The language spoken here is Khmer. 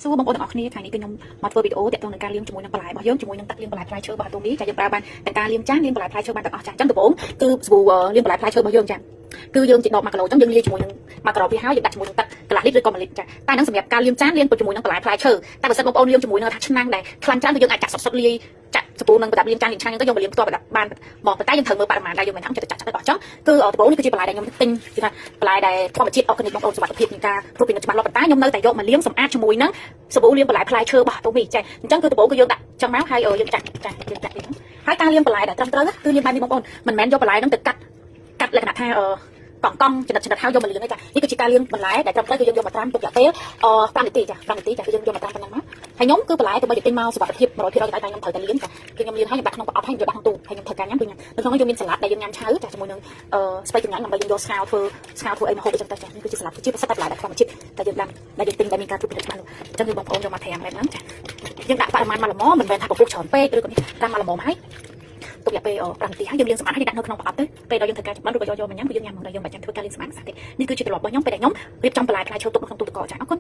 សួរបបងប្អូនទាំងអស់គ្នាថ្ងៃនេះគឺខ្ញុំមកធ្វើវីដេអូទាក់ទងនឹងការលាងជាមួយនឹងបន្លែរបស់យើងជាមួយនឹងទឹកលាងបន្លែផ្លែឈើរបស់ទូមីចាយើងប្រើបានតែការលាងចាស់លាងបន្លែផ្លែឈើបានទាំងអស់ចាអញ្ចឹងដំបូងគឺសាប៊ូលាងបន្លែផ្លែឈើរបស់យើងចាគឺយើងជាដប1គីឡូអញ្ចឹងយើងលាយជាមួយនឹង1គីឡូវាហើយយើងដាក់ជាមួយនឹងទឹកកន្លះលីត្រឬក៏1លីត្រចាតែនឹងសម្រាប់ការលាងចានលាងជាមួយនឹងបន្លែផ្លែឈើតែបើសិនបងប្អូនលាងជាមួយនឹងថាឆ្នាំងដែលខ្លាំងច្រើនគឺយើងអាចចាក់សុទ្ធលាយចាក់សាប៊ូនឹងប្រដាប់លាងចានលាងឆ្នាំងទៅយកមកលាងផ្ទាល់បានមកប៉ុន្តែយើងត្រូវមើលបរិមាណដែលយើងមិនថងចិត្តចាក់ទៅអស់ចឹងគឺដំបូងនេះគឺជាបន្លែដែលខ្ញុំទិញគឺថាបន្លែដែលធម្មជាតិអរហ្គានិកបងប្អូនសុខភាពនៃការគ្រប់ពីច្បាស់លាស់ប៉ុន្តែខ្ញុំនៅតែយកមកលាងសម្អាតជាមួយនឹងសាប៊ូលាងបន្លែផ្លែឈើរបស់ទូមីចាអញ្ចឹងគឺដំបូងគឺយើងដាក់ចឹងមកហើយយើងចាក់យើងចាក់នេះហើយការលាងបន្លែដែលត្រឹមត្រូវគឺលាងបែបនេះបងប្អូនមិនមែនយកបន្លែហ្នឹងទៅកាត់លក្ខណៈថាកង់ចំណិតហើយយកមកលាងទេចានេះគឺជាការលាងបន្លែដែលត្រឹមត្រូវគឺយើងយកមកត្រាំទុករយៈពេល5នាទីចា5នាទីចាគឺយើងយកមកត្រាំប៉ុណ្ណឹងមកហើយខ្ញុំគឺបន្លែទៅបើយកទិញមកសុខភាព100%តែខ្ញុំត្រូវតែលាងចាគឺខ្ញុំលាងហើយខ្ញុំដាក់ក្នុងប្រអប់ហើយខ្ញុំដាក់ក្នុងទូហើយខ្ញុំធ្វើការញ៉ាំគឺញ៉ាំនៅក្នុងនោះយើងមានសាឡាត់ដែលយើងញ៉ាំឆៅចាជាមួយនឹងស្ពៃកញ្ញដើម្បីយើងយកស្ងោរធ្វើអីមកហូបអីចឹងទៅចានេះគឺជាសាឡាត់ជាប្រសិទ្ធតែបន្លែដែលធម្មជាតិតែយើងដាំដែលយើងទិញដែលមានការត្រួតពិនិត្យច្បាស់លាស់អញ្ចឹងគឺបងប្អូនយកមកត្រាំបែបហ្នឹងចាយើងដាក់បរិមាណមកល្មមមិនមែនថាពពុះច្រើនពេកឬក៏នេះតាមមកល្មមហើយទុករយៈពេល5នាទីហើយយើងលាងសម្អាតហើយដាក់នៅក្នុងប្រអប់ទៅពេលដល់យើងធ្វើការចម្អិនឬក៏យកមកញ៉ាំគឺយើងញ៉ាំមកដល់យើងមិនចាំធ្វើការលាងសម្អាតស្អាតទេនេះគឺជាទម្លាប់របស់ខ្ញុំពេលដែលខ្ញុំរៀបចំបន្លែផ្លែឈើទុកនៅក្នុងទូទឹកកកចាអរគុណ